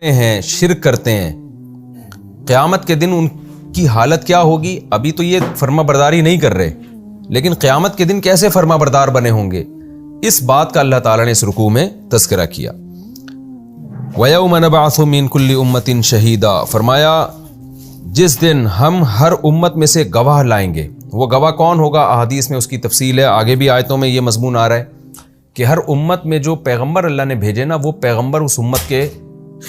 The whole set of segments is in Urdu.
ہیں شرک کرتے ہیں، قیامت کے دن ان کی حالت کیا ہوگی؟ ابھی تو یہ فرما برداری نہیں کر رہے، لیکن قیامت کے دن کیسے فرما بردار بنے ہوں گے، اس بات کا اللہ تعالیٰ نے اس رکوع میں تذکرہ کیا۔ وَيَوْمَ نَبْعَثُ مِنْ كُلِّ أُمَّةٍ شَهِيدًا، فرمایا جس دن ہم ہر امت میں سے گواہ لائیں گے۔ وہ گواہ کون ہوگا؟ احادیث میں اس کی تفصیل ہے، آگے بھی آیتوں میں یہ مضمون آ رہا ہے کہ ہر امت میں جو پیغمبر اللہ نے بھیجے نا، وہ پیغمبر اس امت کے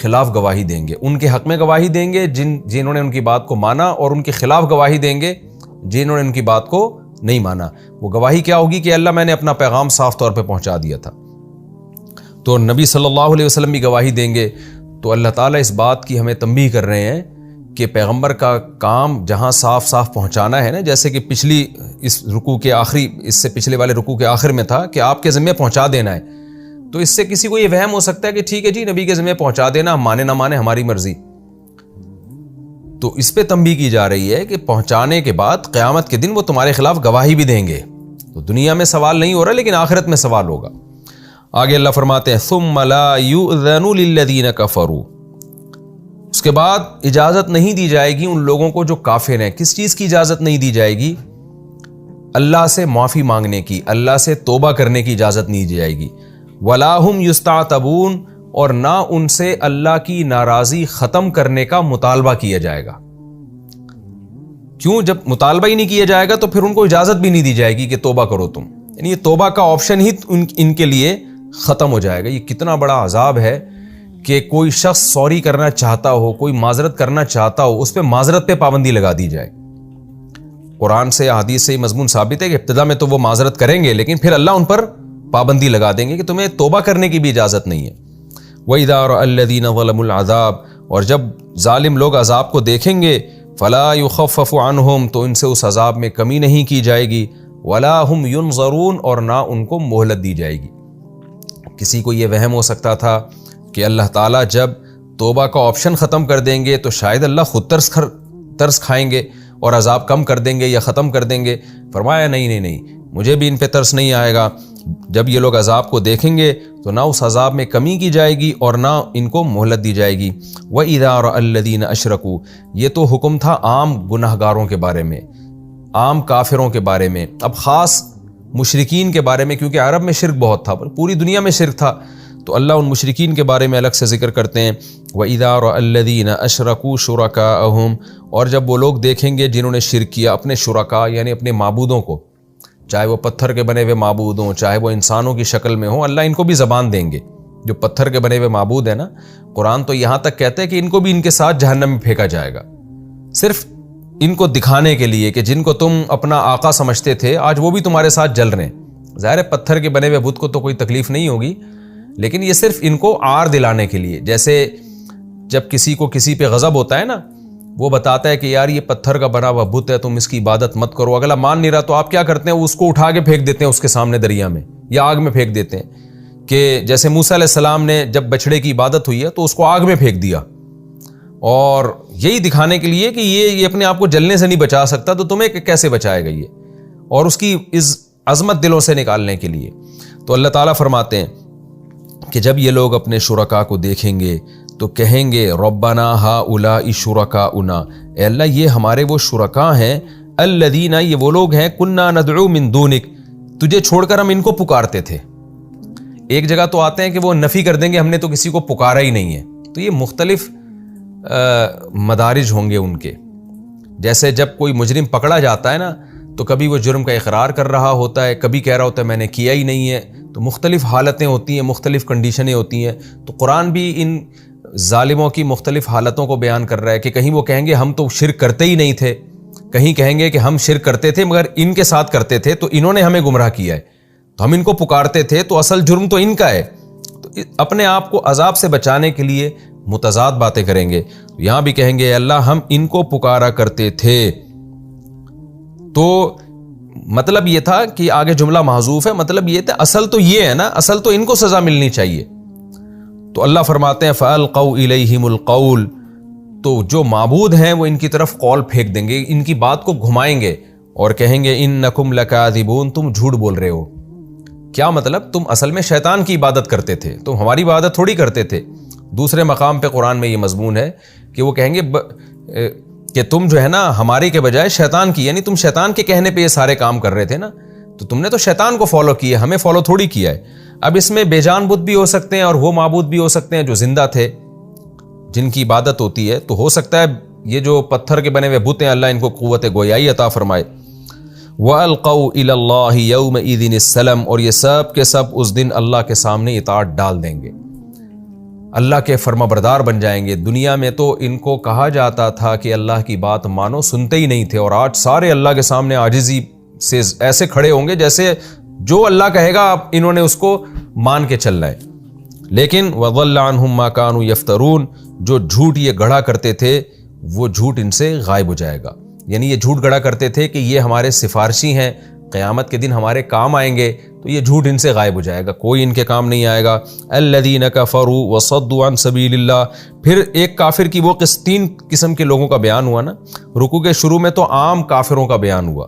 خلاف گواہی دیں گے، ان کے حق میں گواہی دیں گے جنہوں نے ان کی بات کو مانا، اور ان کے خلاف گواہی دیں گے جنہوں نے ان کی بات کو نہیں مانا۔ وہ گواہی کیا ہوگی کہ اللہ میں نے اپنا پیغام صاف طور پہ پہنچا دیا تھا۔ تو نبی صلی اللہ علیہ وسلم بھی گواہی دیں گے۔ تو اللہ تعالیٰ اس بات کی ہمیں تنبیہ کر رہے ہیں کہ پیغمبر کا کام جہاں صاف صاف پہنچانا ہے نا، جیسے کہ پچھلی اس رکوع کے آخری، اس سے پچھلے والے رکوع کے آخر میں تھا کہ آپ کے ذمہ پہنچا دینا ہے، تو اس سے کسی کو یہ وہم ہو سکتا ہے کہ ٹھیک ہے جی نبی کے ذمہ پہنچا دینا، ہم مانے نہ مانے ہماری مرضی۔ تو اس پہ تنبیہ کی جا رہی ہے کہ پہنچانے کے بعد قیامت کے دن وہ تمہارے خلاف گواہی بھی دیں گے۔ تو دنیا میں سوال نہیں ہو رہا، لیکن آخرت میں سوال ہوگا۔ آگے اللہ فرماتے ہیں ثم لا یؤذن للذین کفروا، اس کے بعد اجازت نہیں دی جائے گی ان لوگوں کو جو کافر ہیں۔ کس چیز کی اجازت نہیں دی جائے گی؟ اللہ سے معافی مانگنے کی، اللہ سے توبہ کرنے کی اجازت نہیں دی جائے گی۔ ولا هم یستعتبون، اور نہ ان سے اللہ کی ناراضی ختم کرنے کا مطالبہ کیا جائے گا۔ کیوں؟ جب مطالبہ ہی نہیں کیا جائے گا تو پھر ان کو اجازت بھی نہیں دی جائے گی کہ توبہ کرو تم، یعنی یہ توبہ کا آپشن ہی ان کے لیے ختم ہو جائے گا۔ یہ کتنا بڑا عذاب ہے کہ کوئی شخص سوری کرنا چاہتا ہو، کوئی معذرت کرنا چاہتا ہو، اس پہ معذرت پہ پابندی لگا دی جائے۔ قرآن سے احادیث سے یہ مضمون ثابت ہے کہ ابتدا میں تو وہ معذرت کریں گے، لیکن پھر اللہ ان پر پابندی لگا دیں گے کہ تمہیں توبہ کرنے کی بھی اجازت نہیں ہے۔ وَإِذَا رَأَى الَّذِينَ ظَلَمُوا الْعَذَابَ، اور جب ظالم لوگ عذاب کو دیکھیں گے، فَلَا يُخَفَّفُ عَنْهُمْ، تو ان سے اس عذاب میں کمی نہیں کی جائے گی، وَلَا هُمْ يُنظَرُونَ، اور نہ ان کو مہلت دی جائے گی۔ کسی کو یہ وہم ہو سکتا تھا کہ اللہ تعالیٰ جب توبہ کا آپشن ختم کر دیں گے تو شاید اللہ خود ترس کھائیں گے اور عذاب کم کر دیں گے یا ختم کر دیں گے۔ فرمایا نہیں، مجھے بھی ان پہ ترس نہیں آئے گا۔ جب یہ لوگ عذاب کو دیکھیں گے تو نہ اس عذاب میں کمی کی جائے گی اور نہ ان کو مہلت دی جائے گی۔ وَإِذَا رَأَى الَّذِينَ أَشْرَكُوا، یہ تو حکم تھا عام گناہ گاروں کے بارے میں، عام کافروں کے بارے میں، اب خاص مشرکین کے بارے میں، کیونکہ عرب میں شرک بہت تھا، پوری دنیا میں شرک تھا، تو اللہ ان مشرکین کے بارے میں الگ سے ذکر کرتے ہیں۔ وَإِذَا رَأَى الَّذِينَ أَشْرَكُوا شُرَكَاءَهُمْ، اور جب وہ لوگ دیکھیں گے جنہوں نے شرک کیا اپنے شرکاء یعنی اپنے معبودوں کو، چاہے وہ پتھر کے بنے ہوئے معبود ہوں، چاہے وہ انسانوں کی شکل میں ہوں، اللہ ان کو بھی زبان دیں گے۔ جو پتھر کے بنے ہوئے معبود ہیں نا، قرآن تو یہاں تک کہتے ہیں کہ ان کو بھی ان کے ساتھ جہنم میں پھینکا جائے گا، صرف ان کو دکھانے کے لیے کہ جن کو تم اپنا آقا سمجھتے تھے آج وہ بھی تمہارے ساتھ جل رہے ہیں۔ ظاہر ہے پتھر کے بنے ہوئے بت کو تو کوئی تکلیف نہیں ہوگی، لیکن یہ صرف ان کو عار دلانے کے لیے۔ جیسے جب کسی کو کسی پہ غضب ہوتا ہے نا، وہ بتاتا ہے کہ یار یہ پتھر کا بنا ہوا بت ہے، تم اس کی عبادت مت کرو، اگلا مان نہیں رہا تو آپ کیا کرتے ہیں؟ اس کو اٹھا کے پھینک دیتے ہیں اس کے سامنے دریا میں یا آگ میں پھینک دیتے ہیں۔ کہ جیسے موسیٰ علیہ السلام نے جب بچڑے کی عبادت ہوئی ہے تو اس کو آگ میں پھینک دیا، اور یہی دکھانے کے لیے کہ یہ اپنے آپ کو جلنے سے نہیں بچا سکتا، تو تمہیں کیسے بچائے گا یہ، اور اس کی عظمت دلوں سے نکالنے کے لیے۔ تو اللہ تعالیٰ فرماتے ہیں کہ جب یہ لوگ اپنے شرکاء کو دیکھیں گے تو کہیں گے ربنا ہؤلاء شرکاؤنا، اے اللہ یہ ہمارے وہ شرکاء ہیں، الذین، یہ وہ لوگ ہیں، کنا ندعو من دونک، تجھے چھوڑ کر ہم ان کو پکارتے تھے۔ ایک جگہ تو آتے ہیں کہ وہ نفی کر دیں گے ہم نے تو کسی کو پکارا ہی نہیں ہے۔ تو یہ مختلف مدارج ہوں گے ان کے۔ جیسے جب کوئی مجرم پکڑا جاتا ہے نا، تو کبھی وہ جرم کا اقرار کر رہا ہوتا ہے، کبھی کہہ رہا ہوتا ہے میں نے کیا ہی نہیں ہے، تو مختلف حالتیں ہوتی ہیں، مختلف کنڈیشنیں ہوتی ہیں۔ تو قرآن بھی ان ظالموں کی مختلف حالتوں کو بیان کر رہا ہے کہ کہیں وہ کہیں گے ہم تو شرک کرتے ہی نہیں تھے، کہیں کہیں گے کہ ہم شرک کرتے تھے مگر ان کے ساتھ کرتے تھے تو انہوں نے ہمیں گمراہ کیا ہے، تو ہم ان کو پکارتے تھے، تو اصل جرم تو ان کا ہے۔ تو اپنے آپ کو عذاب سے بچانے کے لیے متضاد باتیں کریں گے۔ یہاں بھی کہیں گے اللہ ہم ان کو پکارا کرتے تھے، تو مطلب یہ تھا کہ آگے جملہ محذوف ہے، مطلب یہ تھا اصل تو یہ ہے نا، اصل تو ان کو سزا ملنی چاہیے۔ تو اللہ فرماتے ہیں فَأَلْقَوْا إِلَيْهِمُ الْقَوْلَ، تو جو معبود ہیں وہ ان کی طرف قول پھینک دیں گے، ان کی بات کو گھمائیں گے اور کہیں گے اِنَّكُمْ لَكَاذِبُونَ، تم جھوٹ بول رہے ہو۔ کیا مطلب؟ تم اصل میں شیطان کی عبادت کرتے تھے، تم ہماری عبادت تھوڑی کرتے تھے۔ دوسرے مقام پہ قرآن میں یہ مضمون ہے کہ وہ کہیں گے کہ تم جو ہے نا ہماری کے بجائے شیطان کی، یعنی تم شیطان کے کہنے پہ یہ سارے کام کر رہے تھے نا، تو تم نے تو شیطان کو فالو کیا، ہمیں فالو تھوڑی کیا ہے۔ اب اس میں بے جان بت بھی ہو سکتے ہیں اور وہ معبود بھی ہو سکتے ہیں جو زندہ تھے، جن کی عبادت ہوتی ہے، تو ہو سکتا ہے یہ جو پتھر کے بنے ہوئے بت ہیں اللہ ان کو قوت گویائی عطا فرمائے۔ وَأَلْقَوْا إِلَى اللَّهِ يَوْمَئِذٍ السَّلَمَ، اور یہ سب کے سب اس دن اللہ کے سامنے اطاعت ڈال دیں گے، اللہ کے فرما بردار بن جائیں گے۔ دنیا میں تو ان کو کہا جاتا تھا کہ اللہ کی بات مانو، سنتے ہی نہیں تھے، اور آج سارے اللہ کے سامنے عاجزی سے ایسے کھڑے ہوں گے جیسے جو اللہ کہے گا انہوں نے اس کو مان کے چلنا ہے۔ لیکن وَضَلَّ عَنْهُمْ مَا كَانُوا يَفْتَرُونَ، جو جھوٹ یہ گڑھا کرتے تھے وہ جھوٹ ان سے غائب ہو جائے گا، یعنی یہ جھوٹ گڑھا کرتے تھے کہ یہ ہمارے سفارشی ہیں، قیامت کے دن ہمارے کام آئیں گے، تو یہ جھوٹ ان سے غائب ہو جائے گا، کوئی ان کے کام نہیں آئے گا۔ الذین کفروا وصدوا عن سبیل اللہ، پھر ایک کافر کی وہ تین قسم کے لوگوں کا بیان ہوا نا، رکوع کے شروع میں تو عام کافروں کا بیان ہوا،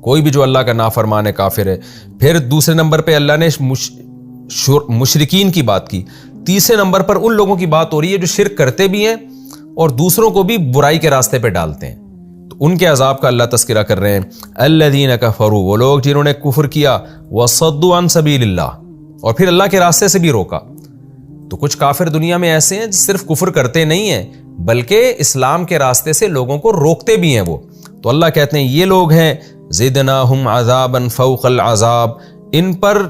کوئی بھی جو اللہ کا نافرمان ہے کافر ہے۔ پھر دوسرے نمبر پہ اللہ نے مشرکین کی بات کی، تیسرے نمبر پر ان لوگوں کی بات ہو رہی ہے جو شرک کرتے بھی ہیں اور دوسروں کو بھی برائی کے راستے پہ ڈالتے ہیں، تو ان کے عذاب کا اللہ تذکرہ کر رہے ہیں۔ الذین کفروا، وہ لوگ جنہوں نے کفر کیا، وصدوا عن سبیل اللہ، اور پھر اللہ کے راستے سے بھی روکا۔ تو کچھ کافر دنیا میں ایسے ہیں صرف کفر کرتے نہیں ہیں بلکہ اسلام کے راستے سے لوگوں کو روکتے بھی ہیں وہ، تو اللہ کہتے ہیں یہ لوگ ہیں زدناہم عذابا فوق العذاب، ان پر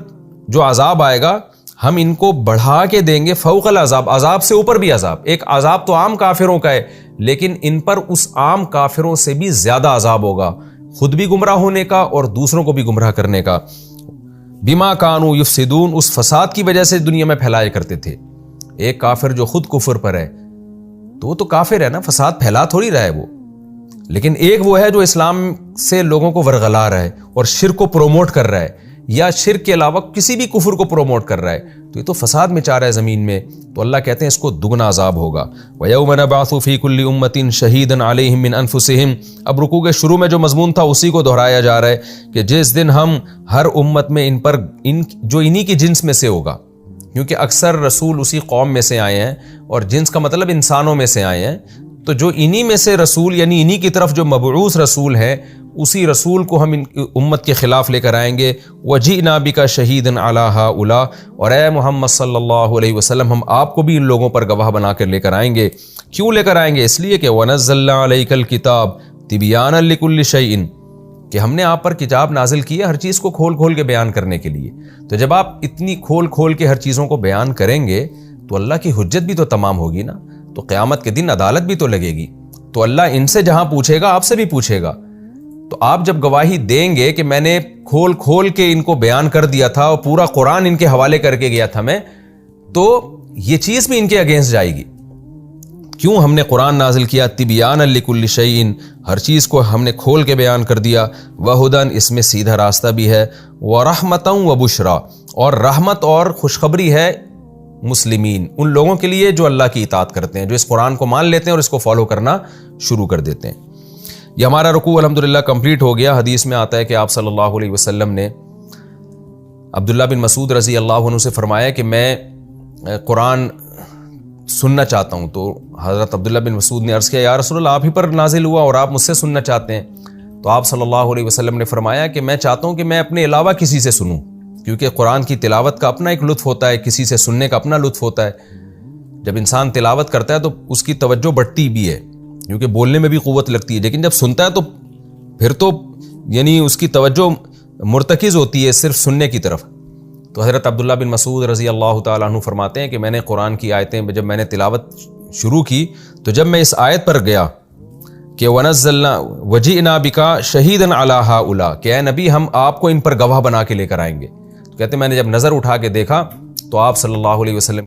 جو عذاب آئے گا ہم ان کو بڑھا کے دیں گے، فوق العذاب، عذاب سے اوپر بھی عذاب۔ ایک عذاب تو عام کافروں کا ہے، لیکن ان پر اس عام کافروں سے بھی زیادہ عذاب ہوگا، خود بھی گمراہ ہونے کا اور دوسروں کو بھی گمراہ کرنے کا۔ بما کانوا یفسدون، اس فساد کی وجہ سے دنیا میں پھیلایا کرتے تھے۔ ایک کافر جو خود کفر پر ہے تو وہ تو کافر ہے نا، فساد پھیلا تھوڑی رہا ہے وہ، لیکن ایک وہ ہے جو اسلام سے لوگوں کو ورغلا رہا ہے اور شرک کو پروموٹ کر رہا ہے، یا شرک کے علاوہ کسی بھی کفر کو پروموٹ کر رہا ہے، تو یہ تو فساد مچا رہا ہے زمین میں، تو اللہ کہتے ہیں اس کو دگنا عذاب ہوگا۔ وَيَوْمَ نَبْعَثُ فِي كُلِّ أُمَّةٍ شَهِيدًا عَلَيْهِمْ مِنْ أَنفُسِهِمْ، اب رکوع کے شروع میں جو مضمون تھا اسی کو دہرایا جا رہا ہے کہ جس دن ہم ہر امت میں ان پر جو انہی کی جنس میں سے ہوگا، کیونکہ اکثر رسول اسی قوم میں سے آئے ہیں، اور جنس کا مطلب انسانوں میں سے آئے ہیں، تو جو انہی میں سے رسول یعنی انہی کی طرف جو مبعوث رسول ہیں، اسی رسول کو ہم ان امت کے خلاف لے کر آئیں گے۔ وَجِئْنَا بِكَ شَهِيدًا عَلَى هَؤُلَاءِ، اور اے محمد صلی اللہ علیہ وسلم ہم آپ کو بھی ان لوگوں پر گواہ بنا کر لے کر آئیں گے۔ کیوں لے کر آئیں گے؟ اس لیے کہ وَنَزَّلْنَا عَلَيْكَ الْكِتَابَ تِبْيَانًا لِكُلِّ شَيْءٍ، کہ ہم نے آپ پر کتاب نازل کی ہے ہر چیز کو کھول کھول کے بیان کرنے کے لیے۔ تو جب آپ اتنی کھول کھول کے ہر چیزوں کو بیان کریں گے تو اللہ کی حجت بھی تو تمام ہوگی نا، تو قیامت کے دن عدالت بھی تو لگے گی، تو اللہ ان سے جہاں پوچھے گا آپ سے بھی پوچھے گا۔ تو آپ جب گواہی دیں گے کہ میں نے کھول کھول کے ان کو بیان کر دیا تھا اور پورا قرآن ان کے حوالے کر کے گیا تھا میں، تو یہ چیز بھی ان کے اگینسٹ جائے گی۔ کیوں ہم نے قرآن نازل کیا؟ تبیانا لکل شیء، ہر چیز کو ہم نے کھول کے بیان کر دیا۔ وہدن، اس میں سیدھا راستہ بھی ہے، ورحمتا وبشرا، اور رحمت اور خوشخبری ہے مسلمین، ان لوگوں کے لیے جو اللہ کی اطاعت کرتے ہیں، جو اس قرآن کو مان لیتے ہیں اور اس کو فالو کرنا شروع کر دیتے ہیں۔ یہ ہمارا رکوع الحمدللہ کمپلیٹ ہو گیا۔ حدیث میں آتا ہے کہ آپ صلی اللہ علیہ وسلم نے عبداللہ بن مسعود رضی اللہ عنہ سے فرمایا کہ میں قرآن سننا چاہتا ہوں، تو حضرت عبداللہ بن مسعود نے عرض کیا یا رسول اللہ آپ ہی پر نازل ہوا اور آپ مجھ سے سننا چاہتے ہیں؟ تو آپ صلی اللہ علیہ وسلم نے فرمایا کہ میں چاہتا ہوں کہ میں اپنے علاوہ کسی سے سنوں، کیونکہ قرآن کی تلاوت کا اپنا ایک لطف ہوتا ہے، کسی سے سننے کا اپنا لطف ہوتا ہے۔ جب انسان تلاوت کرتا ہے تو اس کی توجہ بڑھتی بھی ہے، کیونکہ بولنے میں بھی قوت لگتی ہے، لیکن جب سنتا ہے تو پھر تو یعنی اس کی توجہ مرتکز ہوتی ہے صرف سننے کی طرف۔ تو حضرت عبداللہ بن مسعود رضی اللہ تعالیٰ عنہ فرماتے ہیں کہ میں نے قرآن کی آیتیں جب میں نے تلاوت شروع کی تو جب میں اس آیت پر گیا کہ وَنَزَّلْنَا وَجِئْنَا بِكَ شَهِيدًا عَلَى هَؤُلَاءِ، کہ اے نبی ہم آپ کو ان پر گواہ بنا کے لے کر آئیں گے، تو کہتے ہیں میں نے جب نظر اٹھا کے دیکھا تو آپ صلی اللہ علیہ وسلم